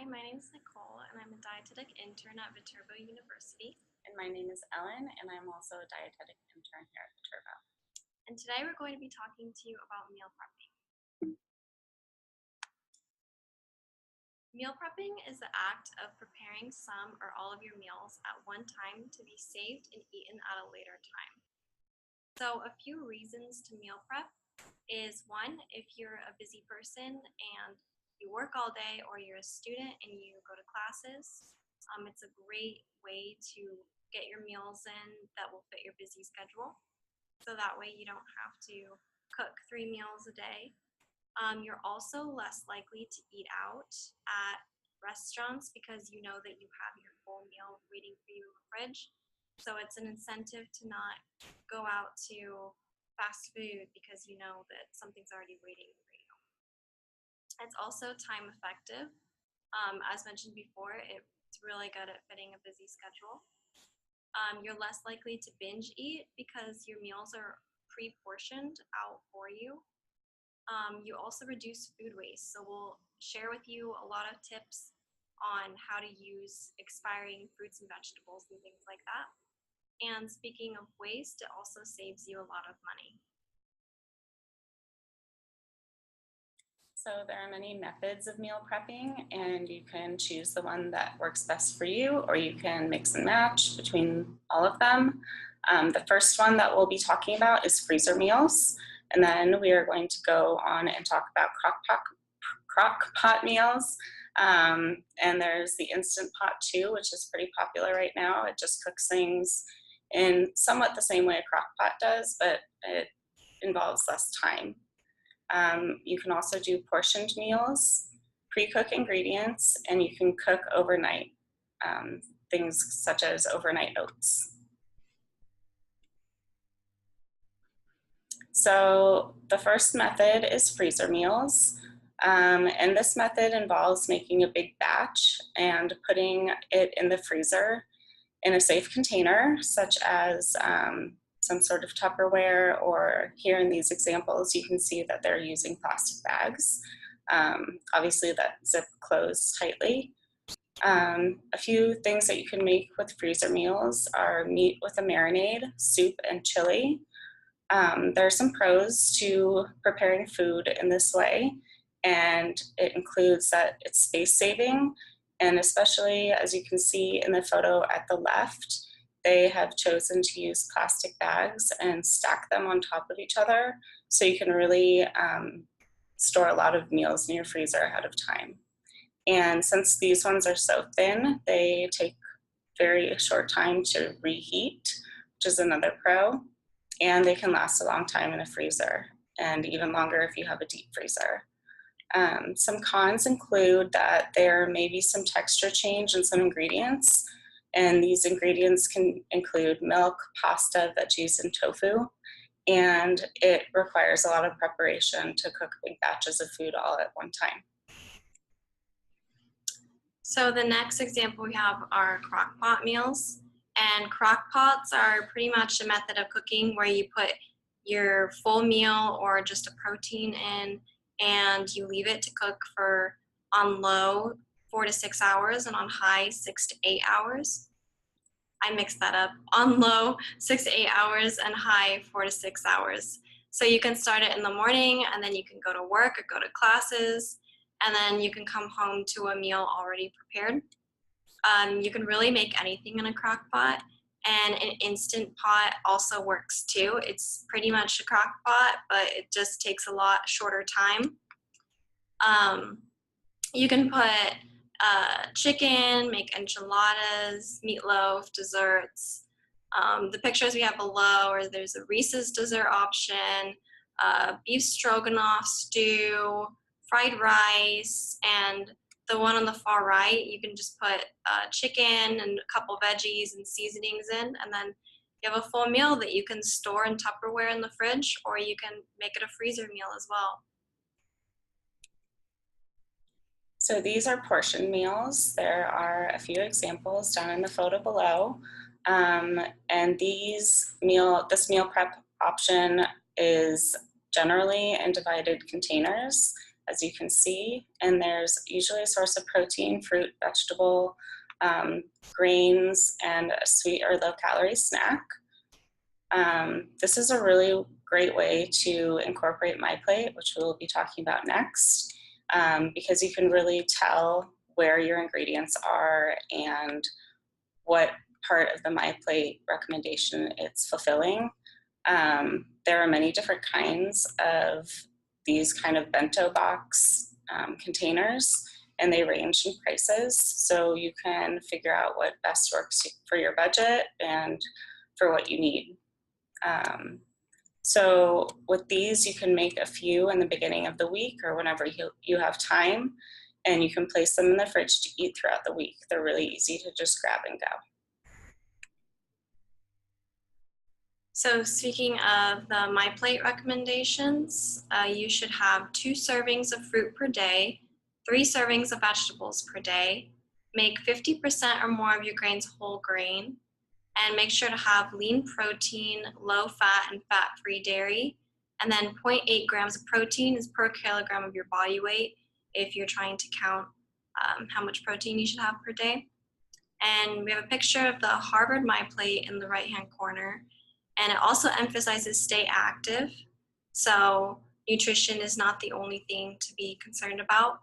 Hi, my name is Nicole, and I'm a dietetic intern at Viterbo University. And my name is Ellen, and I'm also a dietetic intern here at Viterbo. And today we're going to be talking to you about meal prepping. Meal prepping is the act of preparing some or all of your meals at one time to be saved and eaten at a later time. So a few reasons to meal prep is one, if you're a busy person and you work all day, or you're a student and you go to classes, it's a great way to get your meals in that will fit your busy schedule. So that way you don't have to cook 3 meals a day. You're also less likely to eat out at restaurants because you know that you have your full meal waiting for you in the fridge. So it's an incentive to not go out to fast food because you know that something's already waiting for you. It's also time effective. As mentioned before, it's really good at fitting a busy schedule. You're less likely to binge eat because your meals are pre-portioned out for you. You also reduce food waste. So we'll share with you a lot of tips on how to use expiring fruits and vegetables and things like that. And speaking of waste, it also saves you a lot of money. So there are many methods of meal prepping, and you can choose the one that works best for you, or you can mix and match between all of them. The first one that we'll be talking about is freezer meals, and then we are going to go on and talk about crock pot meals. And there's the Instant Pot too, which is pretty popular right now. It just cooks things in somewhat the same way a crock pot does, but it involves less time. You can also do portioned meals, pre-cook ingredients, and you can cook overnight, things such as overnight oats. So the first method is freezer meals, and this method involves making a big batch and putting it in the freezer in a safe container, such as some sort of Tupperware, or here in these examples, you can see that they're using plastic bags, obviously that zip closed tightly. A few things that you can make with freezer meals are meat with a marinade, soup, and chili. There are some pros to preparing food in this way, and it includes that it's space saving, and especially as you can see in the photo at the left, they have chosen to use plastic bags and stack them on top of each other, so you can really store a lot of meals in your freezer ahead of time. And since these ones are so thin, they take very short time to reheat, which is another pro, and they can last a long time in a freezer, and even longer if you have a deep freezer. Some cons include that there may be some texture change in some ingredients, and these ingredients can include milk, pasta, veggies, and tofu, and it requires a lot of preparation to cook big batches of food all at one time. So the next example we have are crock pot meals, and crock pots are pretty much a method of cooking where you put your full meal or just a protein in, and you leave it to cook for on low 4 to 6 hours and on high 6 to 8 hours. I mixed that up. On low 6 to 8 hours and high 4 to 6 hours. So you can start it in the morning, and then you can go to work or go to classes, and then you can come home to a meal already prepared. You can really make anything in a crock pot, and an Instant Pot also works too. It's pretty much a crock pot, but it just takes a lot shorter time. You can put chicken, make enchiladas, meatloaf, desserts. The pictures we have below, or there's a Reese's dessert option, beef stroganoff stew, fried rice, and the one on the far right, you can just put chicken and a couple veggies and seasonings in, and then you have a full meal that you can store in Tupperware in the fridge, or you can make it a freezer meal as well. So these are portion meals. There are a few examples down in the photo below. And this meal prep option is generally in divided containers, as you can see, and there's usually a source of protein, fruit, vegetable, grains, and a sweet or low-calorie snack. This is a really great way to incorporate MyPlate, which we'll be talking about next, because you can really tell where your ingredients are and what part of the MyPlate recommendation it's fulfilling. There are many different kinds of these kind of bento box containers, and they range in prices, so you can figure out what best works for your budget and for what you need. So with these, you can make a few in the beginning of the week or whenever you have time, and you can place them in the fridge to eat throughout the week. They're really easy to just grab and go. So speaking of the MyPlate recommendations, you should have 2 servings of fruit per day, 3 servings of vegetables per day, make 50% or more of your grains whole grain, and make sure to have lean protein, low fat, and fat-free dairy, and then 0.8 grams of protein is per kilogram of your body weight if you're trying to count how much protein you should have per day. And we have a picture of the Harvard MyPlate in the right-hand corner. And it also emphasizes stay active. So nutrition is not the only thing to be concerned about.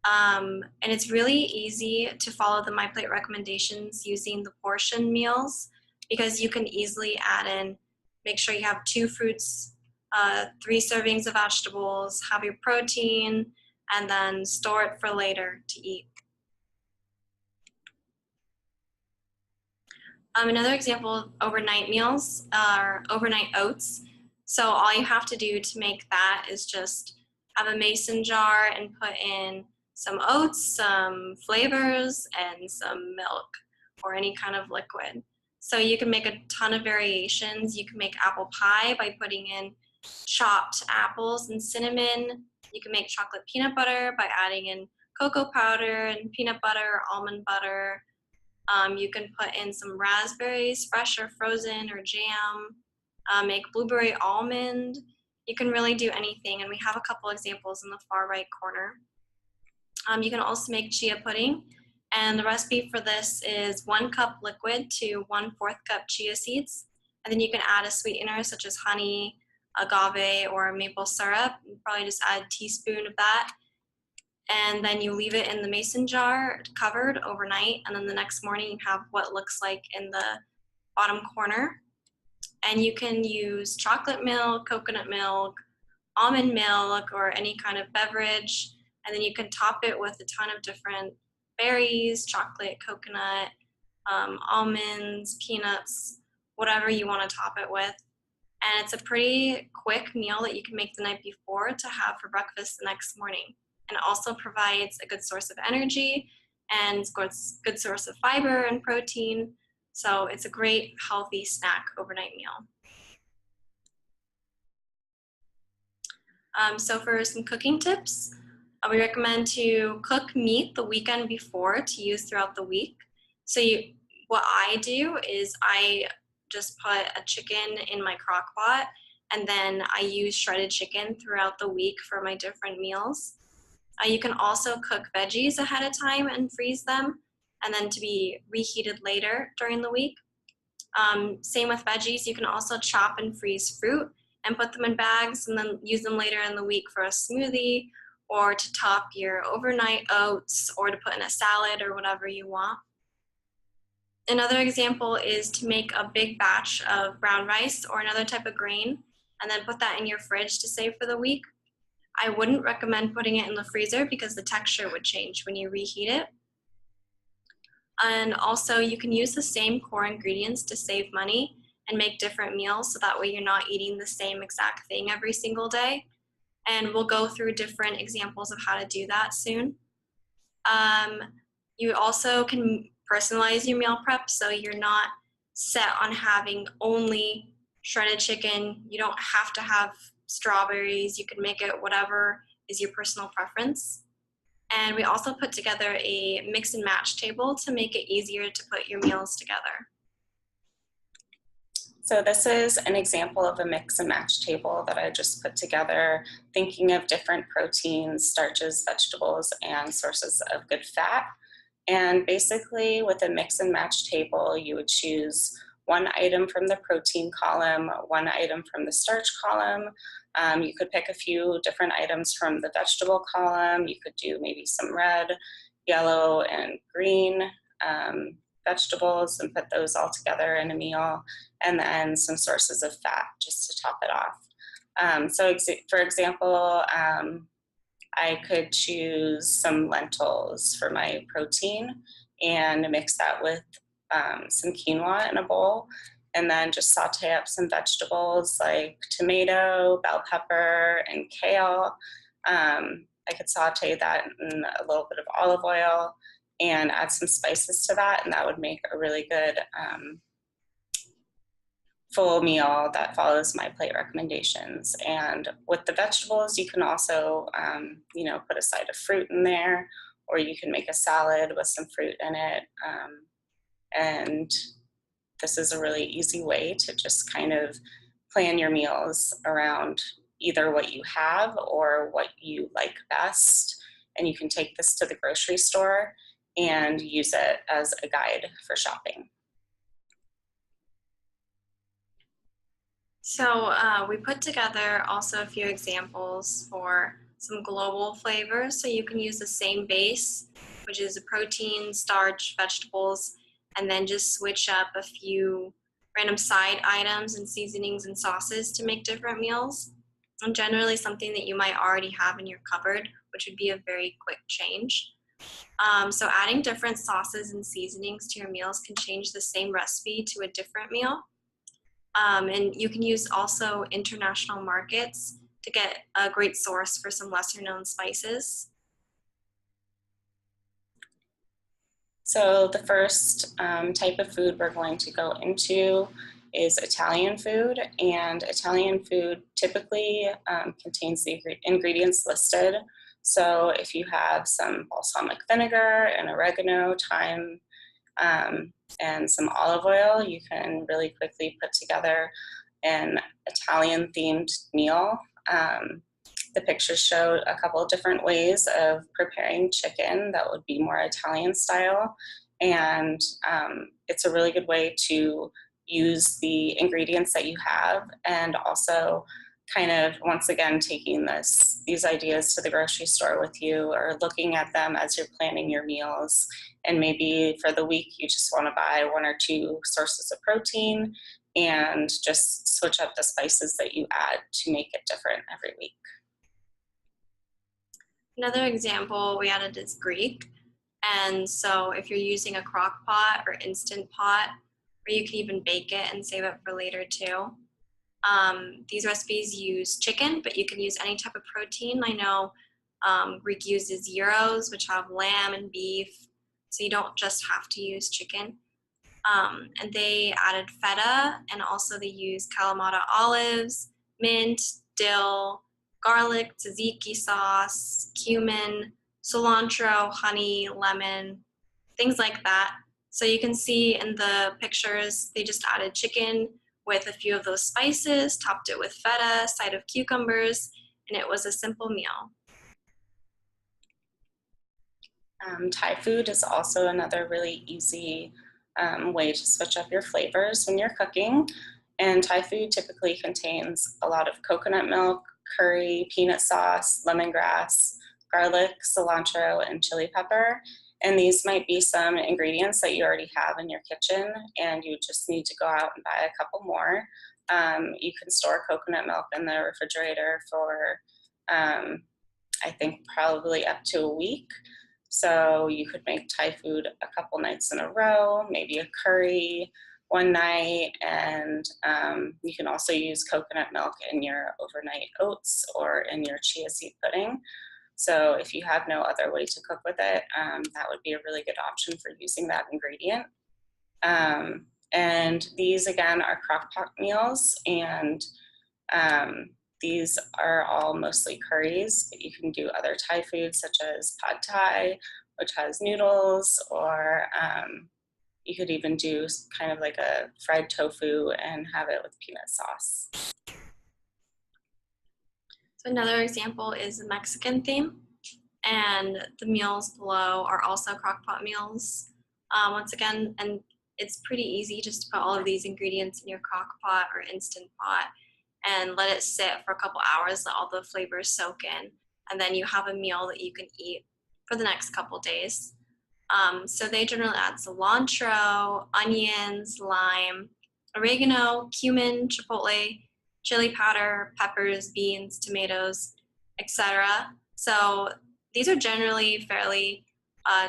And it's really easy to follow the MyPlate recommendations using the portion meals, because you can easily add in, make sure you have 2 fruits, 3 servings of vegetables, have your protein, and then store it for later to eat. Another example of overnight meals are overnight oats. So all you have to do to make that is just have a mason jar and put in some oats, some flavors, and some milk or any kind of liquid. So you can make a ton of variations. You can make apple pie by putting in chopped apples and cinnamon. You can make chocolate peanut butter by adding in cocoa powder and peanut butter or almond butter. You can put in some raspberries, fresh or frozen, or jam. Make blueberry almond. You can really do anything, and we have a couple examples in the far right corner. You can also make chia pudding, and the recipe for this is 1 cup liquid to 1/4 cup chia seeds, and then you can add a sweetener such as honey, agave, or maple syrup. You probably just add a teaspoon of that. And then you leave it in the mason jar covered overnight, and then the next morning you have what looks like in the bottom corner. And you can use chocolate milk, coconut milk, almond milk, or any kind of beverage, and then you can top it with a ton of different berries, chocolate, coconut, almonds, peanuts, whatever you want to top it with. And it's a pretty quick meal that you can make the night before to have for breakfast the next morning. And it also provides a good source of energy and good source of fiber and protein. So it's a great healthy snack overnight meal. So for some cooking tips, we recommend to cook meat the weekend before to use throughout the week. So what I do is I just put a chicken in my crock pot, and then I use shredded chicken throughout the week for my different meals. You can also cook veggies ahead of time and freeze them, and then to be reheated later during the week. Same with veggies, you can also chop and freeze fruit and put them in bags and then use them later in the week for a smoothie, or to top your overnight oats, or to put in a salad or whatever you want. Another example is to make a big batch of brown rice or another type of grain and then put that in your fridge to save for the week. I wouldn't recommend putting it in the freezer because the texture would change when you reheat it. And also you can use the same core ingredients to save money and make different meals, so that way you're not eating the same exact thing every single day. And we'll go through different examples of how to do that soon. You also can personalize your meal prep, so you're not set on having only shredded chicken. You don't have to have strawberries. You can make it whatever is your personal preference. And we also put together a mix and match table to make it easier to put your meals together. So this is an example of a mix and match table that I just put together, thinking of different proteins, starches, vegetables, and sources of good fat. And basically with a mix and match table, you would choose one item from the protein column, one item from the starch column. You could pick a few different items from the vegetable column. You could do maybe some red, yellow, and green vegetables and put those all together in a meal, and then some sources of fat just to top it off. For example, I could choose some lentils for my protein and mix that with some quinoa in a bowl, and then just saute up some vegetables like tomato, bell pepper, and kale. I could saute that in a little bit of olive oil and add some spices to that, and that would make a really good full meal that follows my plate recommendations. And with the vegetables, you can also, put a side of fruit in there, or you can make a salad with some fruit in it. And this is a really easy way to just kind of plan your meals around either what you have or what you like best. And you can take this to the grocery store and use it as a guide for shopping. So we put together also a few examples for some global flavors. So you can use the same base, which is a protein, starch, vegetables, and then just switch up a few random side items and seasonings and sauces to make different meals. And generally something that you might already have in your cupboard, which would be a very quick change. So adding different sauces and seasonings to your meals can change the same recipe to a different meal. And you can use also international markets to get a great source for some lesser known spices. So the first type of food we're going to go into is Italian food, and Italian food typically contains the ingredients listed. So if you have some balsamic vinegar and oregano, thyme, and some olive oil, you can really quickly put together an Italian themed meal. The pictures show a couple of different ways of preparing chicken that would be more Italian style, and it's a really good way to use the ingredients that you have, and also kind of once again taking these ideas to the grocery store with you, or looking at them as you're planning your meals. And maybe for the week you just want to buy one or two sources of protein and just switch up the spices that you add to make it different every week. Another example we added is Greek. And so if you're using a crock pot or instant pot, or you can even bake it and save it for later too. These recipes use chicken, but you can use any type of protein. I know Greek uses gyros, which have lamb and beef, so you don't just have to use chicken. And they added feta, and also they use Kalamata olives, mint, dill, garlic, tzatziki sauce, cumin, cilantro, honey, lemon, things like that. So you can see in the pictures, they just added chicken with a few of those spices, topped it with feta, side of cucumbers, and it was a simple meal. Thai food is also another really easy way to switch up your flavors when you're cooking. And Thai food typically contains a lot of coconut milk, curry, peanut sauce, lemongrass, garlic, cilantro, and chili pepper. And these might be some ingredients that you already have in your kitchen, and you just need to go out and buy a couple more. You can store coconut milk in the refrigerator for, I think, probably up to a week. So you could make Thai food a couple nights in a row, maybe a curry one night, and you can also use coconut milk in your overnight oats or in your chia seed pudding. So if you have no other way to cook with it, that would be a really good option for using that ingredient. And these, again, are crock pot meals, and these are all mostly curries, but you can do other Thai foods such as pad Thai, which has noodles, or You could even do kind of like a fried tofu and have it with peanut sauce. So another example is the Mexican theme, and the meals below are also crockpot meals. Once again, and it's pretty easy just to put all of these ingredients in your crock pot or instant pot and let it sit for a couple hours, let all the flavors soak in, and then you have a meal that you can eat for the next couple days. So they generally add cilantro, onions, lime, oregano, cumin, chipotle, chili powder, peppers, beans, tomatoes, etc. So these are generally fairly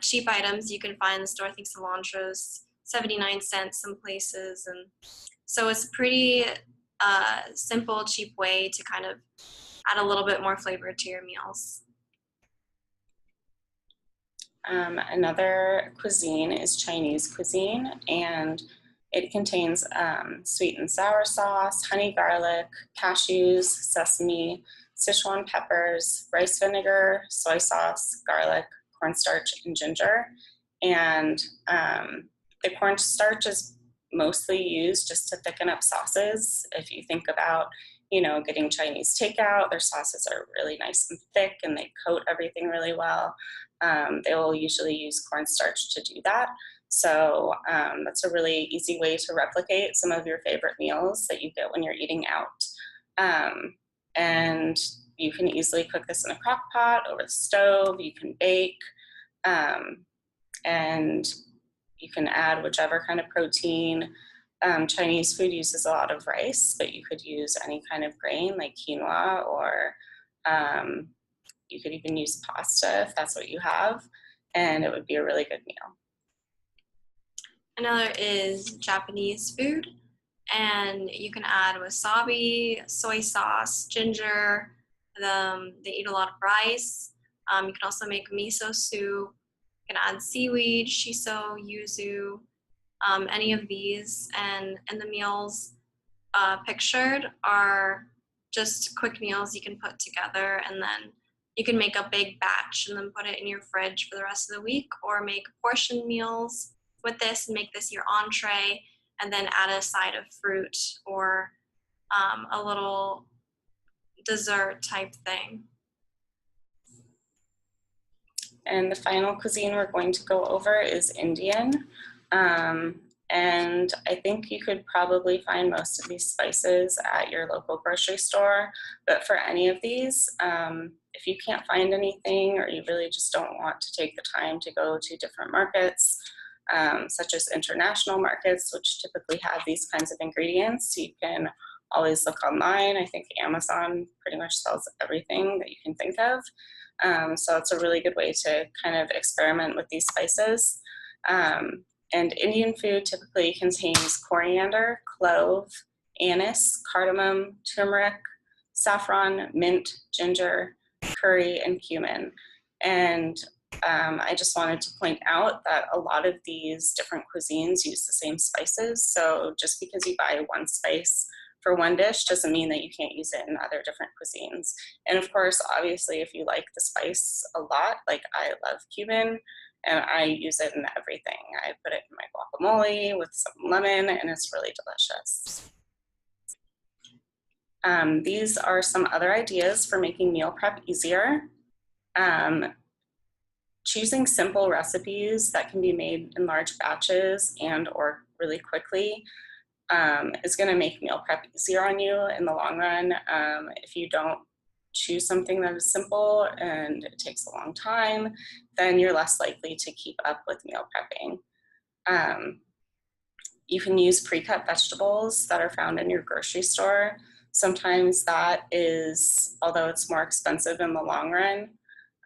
cheap items you can find in the store. I think cilantro's 79 cents some places, and so it's a pretty simple, cheap way to kind of add a little bit more flavor to your meals. Another cuisine is Chinese cuisine, and it contains sweet and sour sauce, honey garlic, cashews, sesame, Sichuan peppers, rice vinegar, soy sauce, garlic, cornstarch, and ginger. And the cornstarch is mostly used just to thicken up sauces. If you think about, getting Chinese takeout, their sauces are really nice and thick and they coat everything really well. They will usually use cornstarch to do that. So that's a really easy way to replicate some of your favorite meals that you get when you're eating out. And you can easily cook this in a crock pot, over the stove, you can bake, and you can add whichever kind of protein. Chinese food uses a lot of rice, but you could use any kind of grain like quinoa, or you could even use pasta if that's what you have, and it would be a really good meal. Another is Japanese food, and you can add wasabi, soy sauce, ginger. They eat a lot of rice. You can also make miso soup. You can add seaweed, shiso, yuzu, any of these. And the meals pictured are just quick meals you can put together, and then you can make a big batch and then put it in your fridge for the rest of the week, or make portion meals with this and make this your entree, and then add a side of fruit or a little dessert type thing. And the final cuisine we're going to go over is Indian. And I think you could probably find most of these spices at your local grocery store. But for any of these, if you can't find anything, or you really just don't want to take the time to go to different markets, such as international markets, which typically have these kinds of ingredients, you can always look online. I think Amazon pretty much sells everything that you can think of. So it's a really good way to kind of experiment with these spices. And Indian food typically contains coriander, clove, anise, cardamom, turmeric, saffron, mint, ginger, curry, and cumin. And I just wanted to point out that a lot of these different cuisines use the same spices. So just because you buy one spice for one dish doesn't mean that you can't use it in other different cuisines. And of course, obviously, if you like the spice a lot, like I love cumin, and I use it in everything. I put it in my guacamole with some lemon, and it's really delicious. These are some other ideas for making meal prep easier. Choosing simple recipes that can be made in large batches and or really quickly is going to make meal prep easier on you in the long run. If you don't choose something that is simple and it takes a long time, then you're less likely to keep up with meal prepping. You can use pre-cut vegetables that are found in your grocery store. Sometimes that is, although it's more expensive in the long run,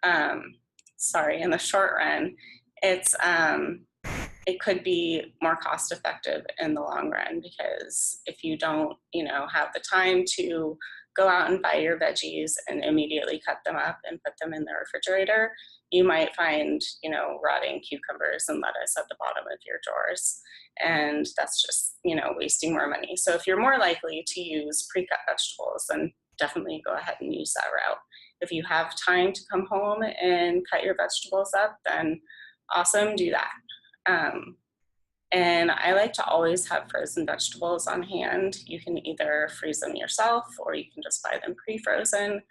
in the short run, it could be more cost effective in the long run, because if you don't, have the time to go out and buy your veggies and immediately cut them up and put them in the refrigerator, you might find, rotting cucumbers and lettuce at the bottom of your drawers. And that's just, wasting more money. So if you're more likely to use pre-cut vegetables, then definitely go ahead and use that route. If you have time to come home and cut your vegetables up, then awesome, do that. And I like to always have frozen vegetables on hand. You can either freeze them yourself or you can just buy them pre-frozen.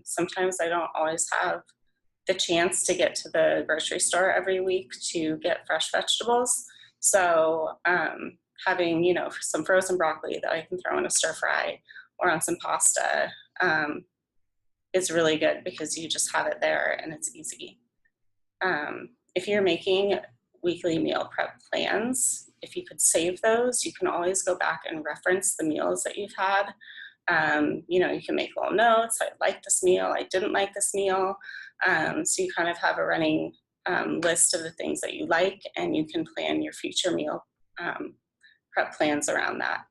Sometimes I don't always have the chance to get to the grocery store every week to get fresh vegetables. So having, you know, some frozen broccoli that I can throw in a stir fry or on some pasta is really good because you just have it there and it's easy. If you're making weekly meal prep plans, if you could save those, you can always go back and reference the meals that you've had. You know, you can make little notes. I like this meal. I didn't like this meal. So you kind of have a running list of the things that you like, and you can plan your future meal prep plans around that.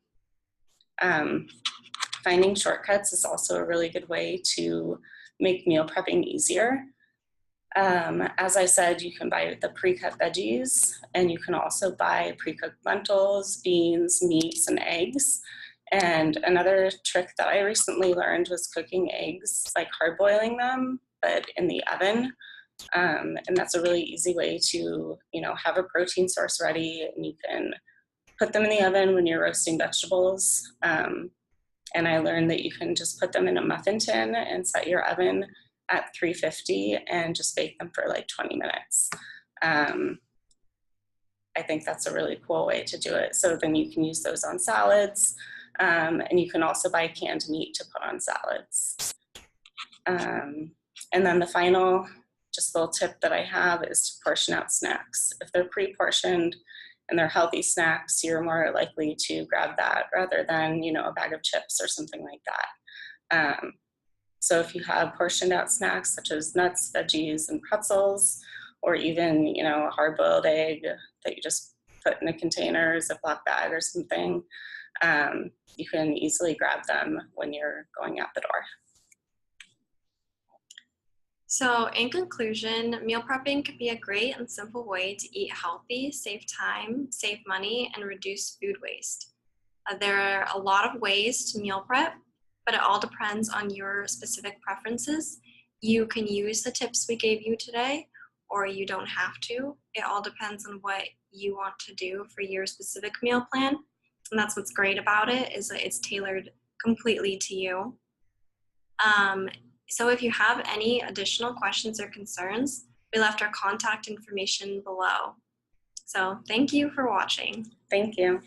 Finding shortcuts is also a really good way to make meal prepping easier. As I said, you can buy the pre-cut veggies, and you can also buy pre-cooked lentils, beans, meats, and eggs. And another trick that I recently learned was cooking eggs, like hard boiling them, but in the oven. And that's a really easy way to, you know, have a protein source ready, and you can put them in the oven when you're roasting vegetables. And I learned that you can just put them in a muffin tin and set your oven at 350 and just bake them for like 20 minutes. I think that's a really cool way to do it. So then you can use those on salads, and you can also buy canned meat to put on salads. And then the final just little tip that I have is to portion out snacks. If they're pre-portioned and they're healthy snacks, you're more likely to grab that rather than, you know, a bag of chips or something like that. So if you have portioned out snacks such as nuts, veggies, and pretzels, or even, you know, a hard-boiled egg that you just put in a container, Ziploc bag or something, you can easily grab them when you're going out the door. So in conclusion, meal prepping can be a great and simple way to eat healthy, save time, save money, and reduce food waste. There are a lot of ways to meal prep, but it all depends on your specific preferences. You can use the tips we gave you today, or you don't have to. It all depends on what you want to do for your specific meal plan. And that's what's great about it, is that it's tailored completely to you. So if you have any additional questions or concerns, we left our contact information below. So thank you for watching. Thank you.